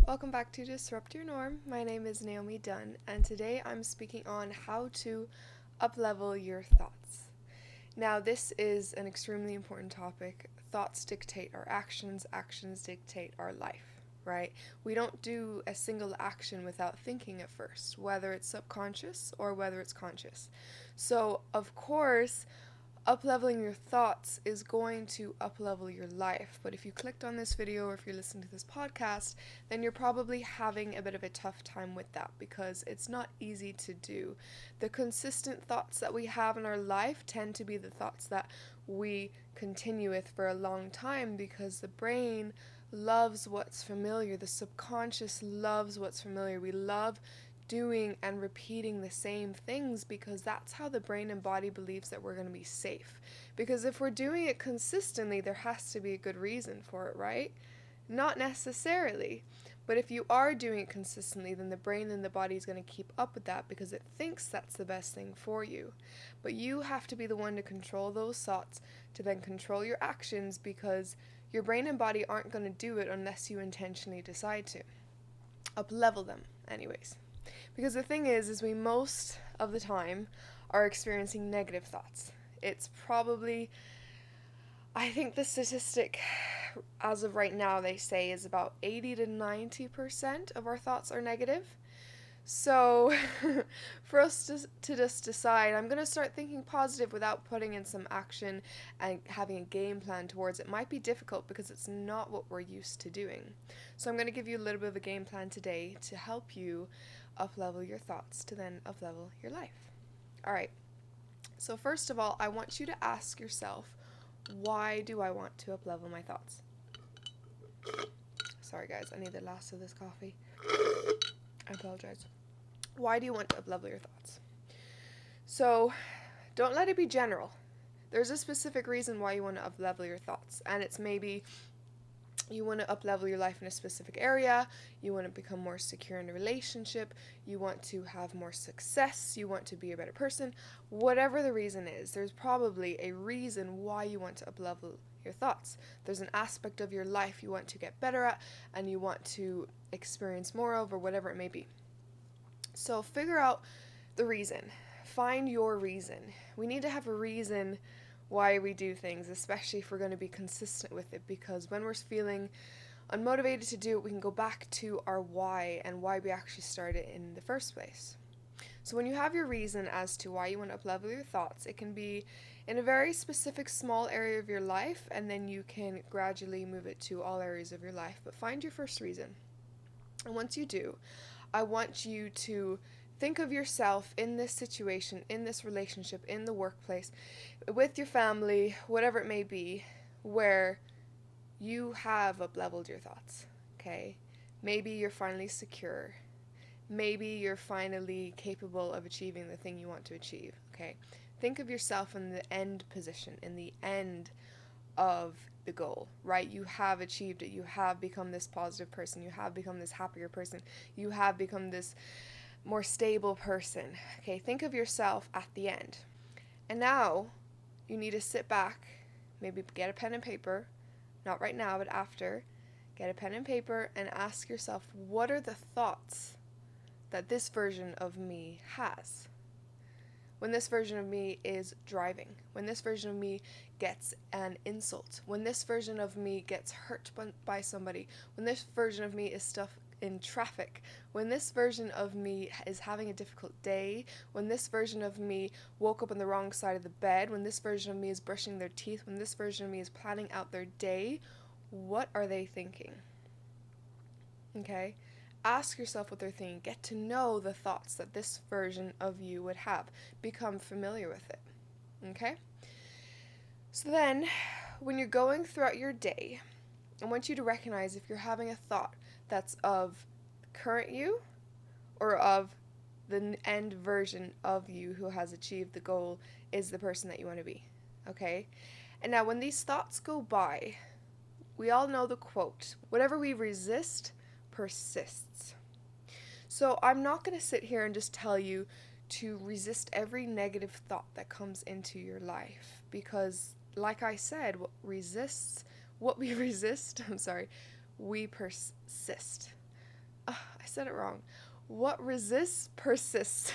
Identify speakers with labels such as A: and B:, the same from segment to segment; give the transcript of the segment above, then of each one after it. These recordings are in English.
A: Welcome back to Disrupt Your Norm. My name is Naomi Dunn, and today I'm speaking on how to uplevel your thoughts. Now, this is an extremely important topic. Thoughts dictate our actions, actions dictate our life, right? We don't do a single action without thinking at first, whether it's subconscious or whether it's conscious. So, of course, upleveling your thoughts is going to uplevel your life. But if you clicked on this video or if you're listening to this podcast, then you're probably having a bit of a tough time with that because it's not easy to do. The consistent thoughts that we have in our life tend to be the thoughts that we continue with for a long time because the brain loves what's familiar. The subconscious loves what's familiar. We love doing and repeating the same things because that's how the brain and body believes that we're going to be safe. Because if we're doing it consistently, there has to be a good reason for it, right? Not necessarily. But if you are doing it consistently, then the brain and the body is going to keep up with that because it thinks that's the best thing for you. But you have to be the one to control those thoughts, to then control your actions, because your brain and body aren't going to do it unless you intentionally decide to. Up-level them, anyways. Because the thing is we most of the time are experiencing negative thoughts. It's probably, I think the statistic as of right now they say is about 80 to 90% of our thoughts are negative. So for us to just decide, I'm going to start thinking positive without putting in some action and having a game plan towards it might be difficult because it's not what we're used to doing. So I'm going to give you a little bit of a game plan today to help you uplevel your thoughts to then uplevel your life. All right. So first of all, I want you to ask yourself, why do I want to uplevel my thoughts? Sorry guys, I need the last of this coffee. I apologize. Why do you want to uplevel your thoughts? So don't let it be general. There's a specific reason why you want to uplevel your thoughts, and it's maybe you want to uplevel your life in a specific area, you want to become more secure in a relationship, you want to have more success, you want to be a better person. Whatever the reason is, there's probably a reason why you want to uplevel your thoughts. There's an aspect of your life you want to get better at and you want to experience more of, or whatever it may be. So figure out the reason. Find your reason. We need to have a reason why we do things, especially if we're going to be consistent with it, because when we're feeling unmotivated to do it, we can go back to our why and why we actually started in the first place. So when you have your reason as to why you want to uplevel your thoughts, it can be in a very specific small area of your life, and then you can gradually move it to all areas of your life. But find your first reason. And once you do, I want you to think of yourself in this situation, in this relationship, in the workplace, with your family, whatever it may be, where you have upleveled your thoughts, okay? Maybe you're finally secure. Maybe you're finally capable of achieving the thing you want to achieve, okay? Think of yourself in the end position, in the end of the goal, right? You have achieved it. You have become this positive person. You have become this happier person. You have become this more stable person. Okay, think of yourself at the end. And now you need to sit back, maybe get a pen and paper, not right now, but after, get a pen and paper and ask yourself, what are the thoughts that this version of me has? When this version of me is driving, when this version of me gets an insult, when this version of me gets hurt by somebody, when this version of me is stuck in traffic, when this version of me is having a difficult day, when this version of me woke up on the wrong side of the bed, when this version of me is brushing their teeth, when this version of me is planning out their day, what are they thinking? Okay? Ask yourself what they're thinking. Get to know the thoughts that this version of you would have. Become familiar with it. Okay? So then, when you're going throughout your day, I want you to recognize if you're having a thought that's of current you or of the end version of you who has achieved the goal is the person that you want to be. Okay? And now when these thoughts go by, we all know the quote, whatever we resist persists. So I'm not going to sit here and just tell you to resist every negative thought that comes into your life, because like I said, we persist. I said it wrong. What resists persists.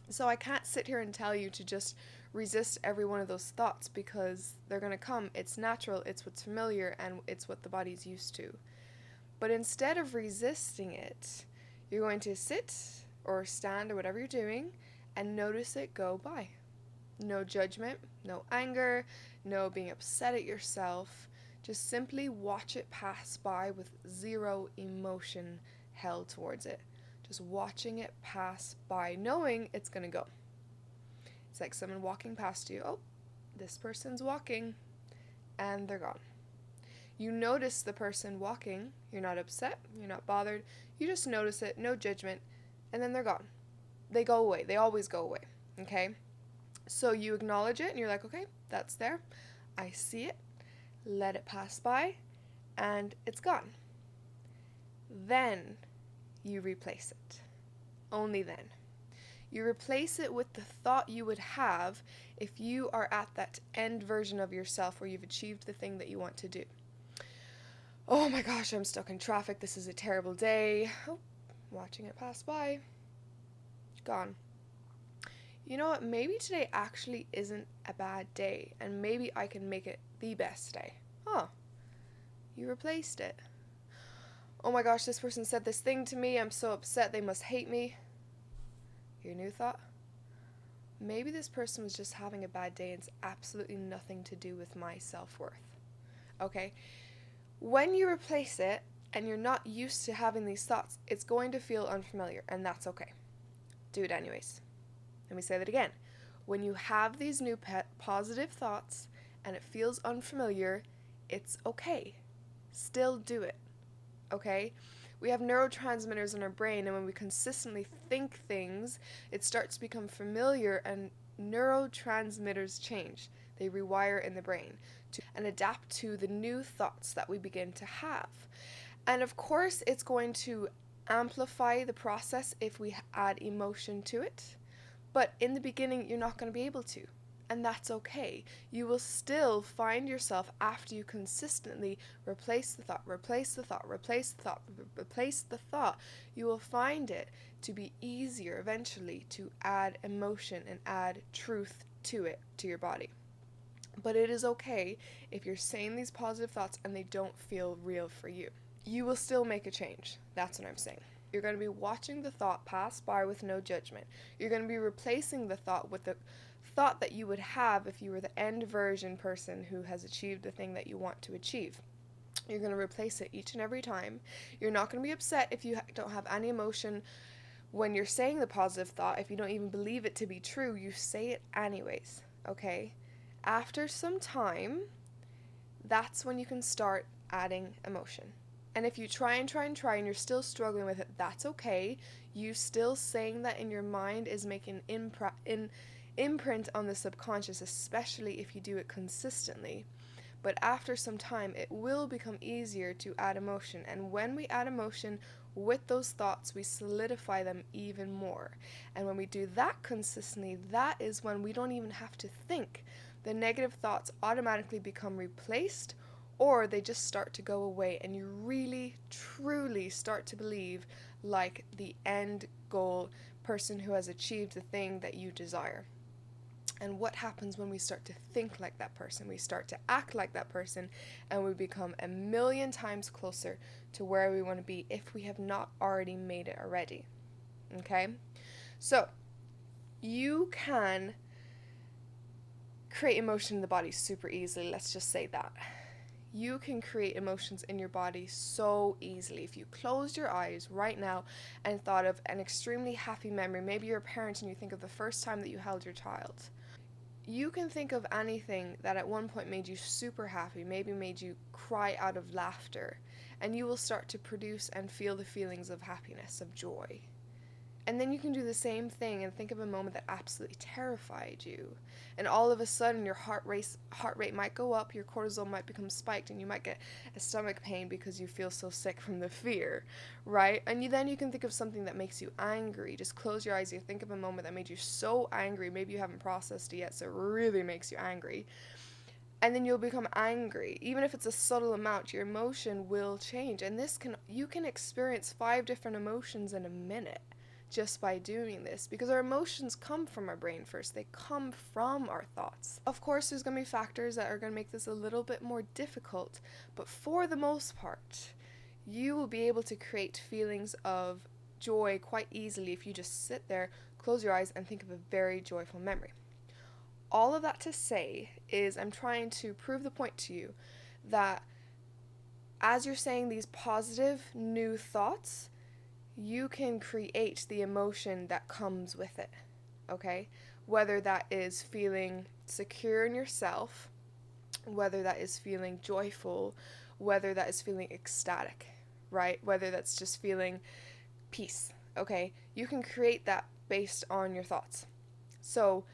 A: So I can't sit here and tell you to just resist every one of those thoughts, because they're going to come. It's natural, it's what's familiar, and it's what the body's used to. But instead of resisting it, you're going to sit or stand or whatever you're doing and notice it go by. No judgment, no anger, no being upset at yourself. Just simply watch it pass by with zero emotion held towards it. Just watching it pass by, knowing it's going to go. It's like someone walking past you. Oh, this person's walking, and they're gone. You notice the person walking. You're not upset. You're not bothered. You just notice it, no judgment, and then they're gone. They go away. They always go away. Okay? So you acknowledge it, and you're like, okay, that's there. I see it. Let it pass by, and it's gone. Then you replace it. Only then. You replace it with the thought you would have if you are at that end version of yourself where you've achieved the thing that you want to do. Oh my gosh, I'm stuck in traffic. This is a terrible day. Oh, watching it pass by. Gone. You know what? Maybe today actually isn't a bad day, and maybe I can make it the best day. Oh, you replaced it. Oh my gosh, this person said this thing to me. I'm so upset. They must hate me. Your new thought? Maybe this person was just having a bad day and it's absolutely nothing to do with my self-worth. Okay? When you replace it and you're not used to having these thoughts, it's going to feel unfamiliar, and that's okay. Do it anyways. Let me say that again. When you have these new positive thoughts and it feels unfamiliar, it's okay. Still do it. Okay? We have neurotransmitters in our brain, and when we consistently think things, it starts to become familiar, and neurotransmitters change. They rewire in the brain and adapt to the new thoughts that we begin to have. And of course, it's going to amplify the process if we add emotion to it. But in the beginning, you're not going to be able to. And that's okay. You will still find yourself, after you consistently replace the thought, you will find it to be easier eventually to add emotion and add truth to it, to your body. But it is okay if you're saying these positive thoughts and they don't feel real for you. You will still make a change. That's what I'm saying. You're going to be watching the thought pass by with no judgment. You're going to be replacing the thought with the thought that you would have if you were the end version person who has achieved the thing that you want to achieve. You're going to replace it each and every time. You're not going to be upset if you don't have any emotion when you're saying the positive thought. If you don't even believe it to be true, you say it anyways, okay? After some time, that's when you can start adding emotion. And if you try and you're still struggling with it, that's okay. You still saying that in your mind is making imprint on the subconscious, especially if you do it consistently. But after some time, it will become easier to add emotion. And when we add emotion with those thoughts, we solidify them even more. And when we do that consistently, that is when we don't even have to think. The negative thoughts automatically become replaced, or they just start to go away, and you really, truly start to believe like the end goal person who has achieved the thing that you desire. And what happens when we start to think like that person? We start to act like that person, and we become a million times closer to where we want to be if we have not already made it already. Okay? So, you can create emotion in the body super easily. Let's just say that. You can create emotions in your body so easily. If you closed your eyes right now and thought of an extremely happy memory, maybe you're a parent and you think of the first time that you held your child. You can think of anything that at one point made you super happy, maybe made you cry out of laughter, and you will start to produce and feel the feelings of happiness, of joy. And then you can do the same thing and think of a moment that absolutely terrified you. And all of a sudden your heart rate might go up, your cortisol might become spiked, and you might get a stomach pain because you feel so sick from the fear, right? And then you can think of something that makes you angry. Just close your eyes, you think of a moment that made you so angry, maybe you haven't processed it yet, so it really makes you angry. and then you'll become angry. Even if it's a subtle amount, your emotion will change. And you can experience 5 different emotions in a minute just by doing this, because our emotions come from our brain first. They come from our thoughts. Of course, there's going to be factors that are going to make this a little bit more difficult, but for the most part, you will be able to create feelings of joy quite easily if you just sit there, close your eyes, and think of a very joyful memory. All of that to say is, I'm trying to prove the point to you that as you're saying these positive new thoughts, you can create the emotion that comes with it, okay? Whether that is feeling secure in yourself, whether that is feeling joyful, whether that is feeling ecstatic, right? Whether that's just feeling peace, okay? You can create that based on your thoughts. So,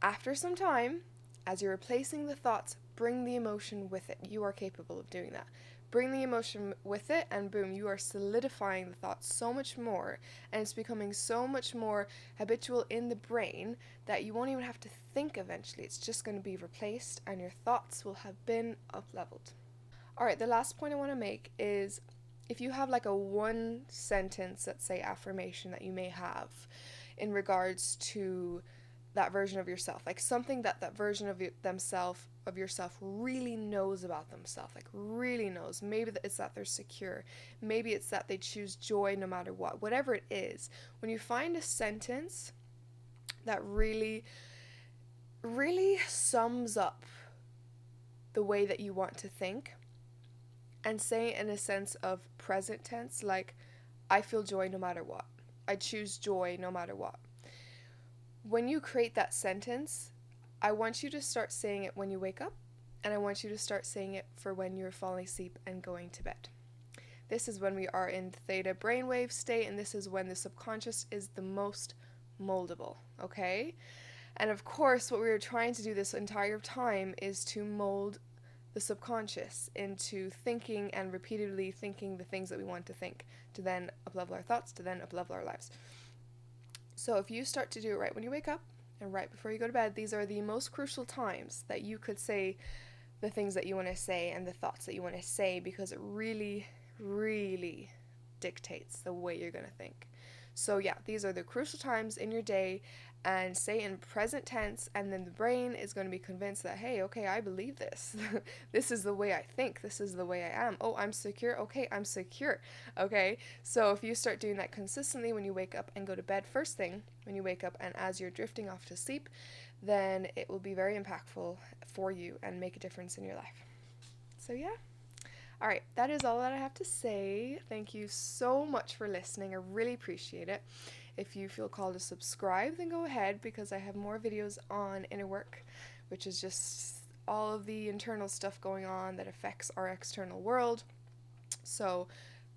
A: after some time, as you're replacing the thoughts, bring the emotion with it. You are capable of doing that. Bring the emotion with it, and boom, you are solidifying the thoughts so much more, and it's becoming so much more habitual in the brain that you won't even have to think eventually. It's just going to be replaced, and your thoughts will have been up-leveled. Alright, the last point I want to make is, if you have like a 1 sentence, let's say, affirmation that you may have in regards to that version of yourself, like something that version of yourself really knows about themselves, like really knows. Maybe it's that they're secure, maybe it's that they choose joy no matter what. Whatever it is, when you find a sentence that really sums up the way that you want to think, and say it in a sense of present tense, like, I feel joy no matter what, I choose joy no matter what. When you create that sentence, I want you to start saying it when you wake up, and I want you to start saying it for when you're falling asleep and going to bed. This is when we are in theta brainwave state, and this is when the subconscious is the most moldable, okay? And of course, what we were trying to do this entire time is to mold the subconscious into thinking and repeatedly thinking the things that we want to think, to then uplevel our thoughts, to then uplevel our lives. So if you start to do it right when you wake up and right before you go to bed, these are the most crucial times that you could say the things that you want to say and the thoughts that you want to say, because it really, really dictates the way you're going to think. So yeah, these are the crucial times in your day, and say in present tense, and then the brain is going to be convinced that, hey, okay, I believe this. This is the way I think. This is the way I am. Oh, I'm secure. Okay, I'm secure. Okay, so if you start doing that consistently when you wake up and go to bed first thing when you wake up, and as you're drifting off to sleep, then it will be very impactful for you and make a difference in your life. So yeah. Alright, that is all that I have to say. Thank you so much for listening. I really appreciate it. If you feel called to subscribe, then go ahead, because I have more videos on inner work, which is just all of the internal stuff going on that affects our external world. So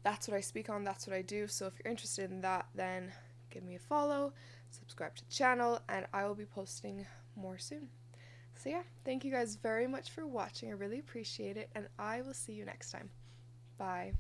A: that's what I speak on, that's what I do. So if you're interested in that, then give me a follow, subscribe to the channel, and I will be posting more soon. So yeah, thank you guys very much for watching. I really appreciate it, and I will see you next time. Bye.